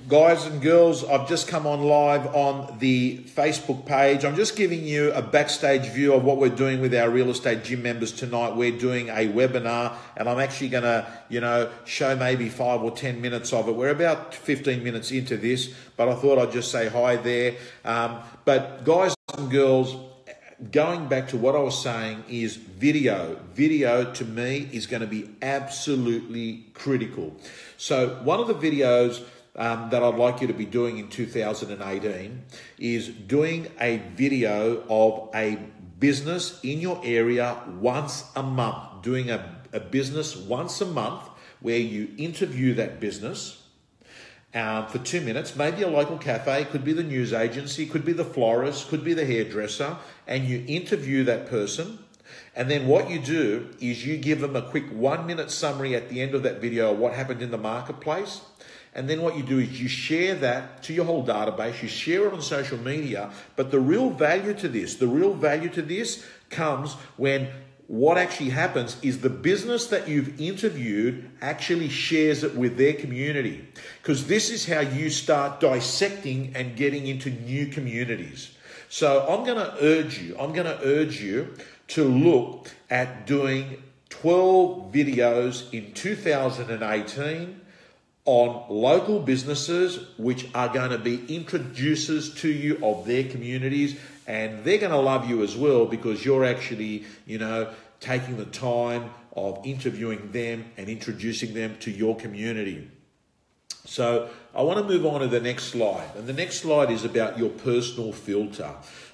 Guys and girls, I've just come on live on the Facebook page. I'm just giving you a backstage view of what we're doing with our real estate gym members tonight. We're doing a webinar, and I'm actually going to, show maybe 5 or 10 minutes of it. We're about 15 minutes into this, but I thought I'd just say hi there. But guys and girls, going back to what I was saying is video. Video to me is going to be absolutely critical. So one of the videos that I'd like you to be doing in 2018 is doing a video of a business in your area once a month, doing a business once a month where you interview that business for 2 minutes, maybe a local cafe, could be the news agency, could be the florist, could be the hairdresser, and you interview that person. And then what you do is you give them a quick 1 minute summary at the end of that video of what happened in the marketplace. And then what you do is you share that to your whole database, you share it on social media, but the real value to this comes when what actually happens is the business that you've interviewed actually shares it with their community. Because this is how you start dissecting and getting into new communities. So I'm going to urge you to look at doing 12 videos in 2018 on local businesses which are going to be introducers to you of their communities, and they're going to love you as well because you're actually, taking the time of interviewing them and introducing them to your community. So I want to move on to the next slide, and the next slide is about your personal filter.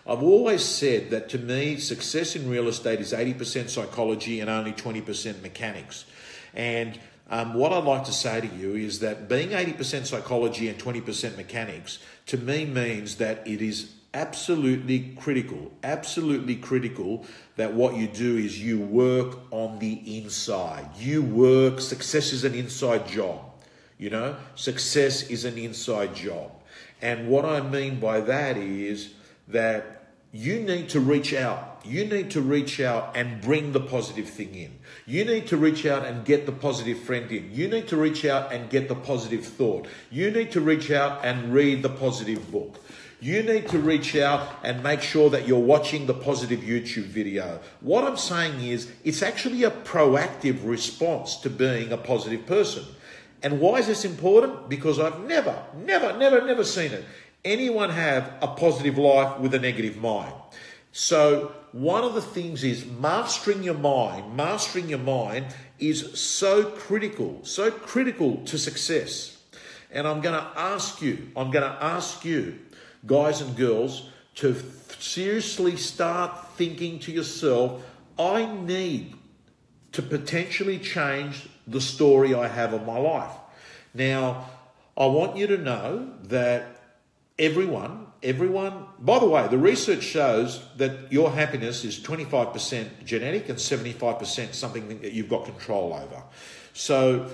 I've always said that to me, success in real estate is 80% psychology and only 20% mechanics. And what I'd like to say to you is that being 80% psychology and 20% mechanics, to me means that it is absolutely critical that what you do is you work on the inside. Success is an inside job. Success is an inside job. And what I mean by that is that you need to reach out. You need to reach out and bring the positive thing in. You need to reach out and get the positive friend in. You need to reach out and get the positive thought. You need to reach out and read the positive book. You need to reach out and make sure that you're watching the positive YouTube video. What I'm saying is it's actually a proactive response to being a positive person. And why is this important? Because I've never seen it. Anyone have a positive life with a negative mind. So one of the things is mastering your mind. Mastering your mind is so critical to success. And I'm going to ask you, guys and girls, to seriously start thinking to yourself, I need to potentially change the story I have of my life. Now, I want you to know that everyone, by the way, the research shows that your happiness is 25% genetic and 75% something that you've got control over. So,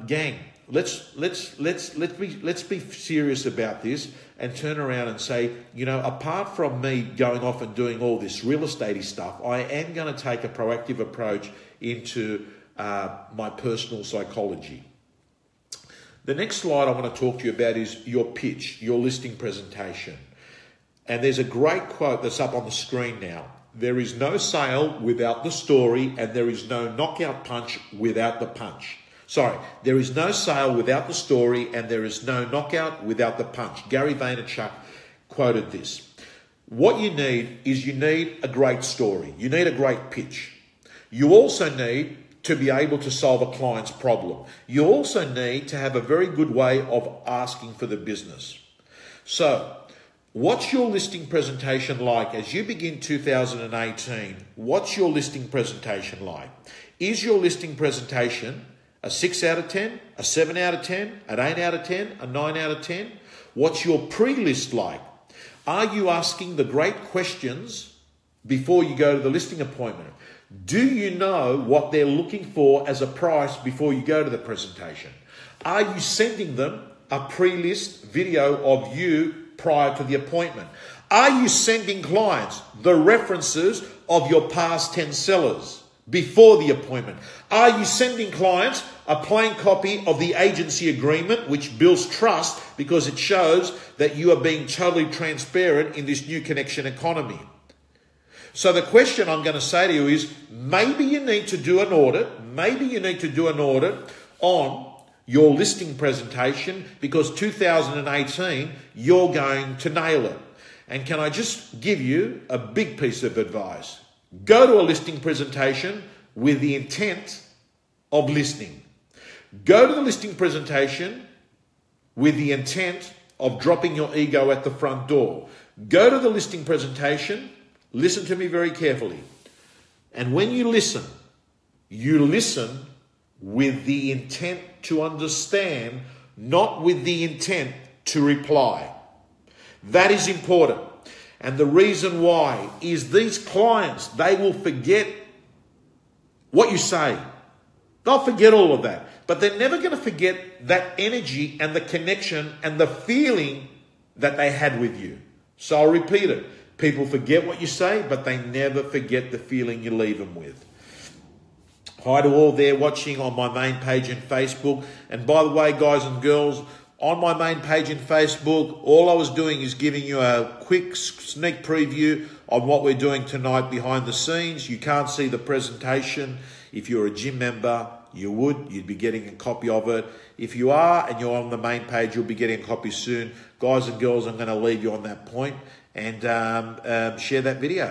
gang, let's be serious about this and turn around and say, apart from me going off and doing all this real estate-y stuff, I am going to take a proactive approach into my personal psychology. The next slide I want to talk to you about is your pitch, your listing presentation. And there's a great quote that's up on the screen now. There is no sale without the story, and there is no knockout punch without the punch. Sorry, there is no sale without the story, and there is no knockout without the punch. Gary Vaynerchuk quoted this. What you need is a great story. You need a great pitch. You also need to be able to solve a client's problem. You also need to have a very good way of asking for the business. So, what's your listing presentation like as you begin 2018? What's your listing presentation like? Is your listing presentation a 6 out of 10, a 7 out of 10, an 8 out of 10, a 9 out of 10? What's your pre-list like? Are you asking the great questions before you go to the listing appointment? Do you know what they're looking for as a price before you go to the presentation? Are you sending them a pre-list video of you prior to the appointment? Are you sending clients the references of your past 10 sellers before the appointment? Are you sending clients a plain copy of the agency agreement, which builds trust because it shows that you are being totally transparent in this new connection economy? So the question I'm going to say to you is, maybe you need to do an audit. Maybe you need to do an audit on your listing presentation, because 2018, you're going to nail it. And can I just give you a big piece of advice? Go to a listing presentation with the intent of listening. Go to the listing presentation with the intent of dropping your ego at the front door. Go to the listing presentation, listen to me very carefully. And when you listen with the intent to understand, not with the intent to reply. That is important. And the reason why is these clients, they will forget what you say. They'll forget all of that. But they're never going to forget that energy and the connection and the feeling that they had with you. So I'll repeat it. People forget what you say, but they never forget the feeling you leave them with. Hi to all there watching on my main page in Facebook. And by the way, guys and girls, on my main page in Facebook, all I was doing is giving you a quick sneak preview on what we're doing tonight behind the scenes. You can't see the presentation. If you're a gym member, you'd be getting a copy of it. If you are and you're on the main page, you'll be getting a copy soon. Guys and girls, I'm going to leave you on that point and share that video.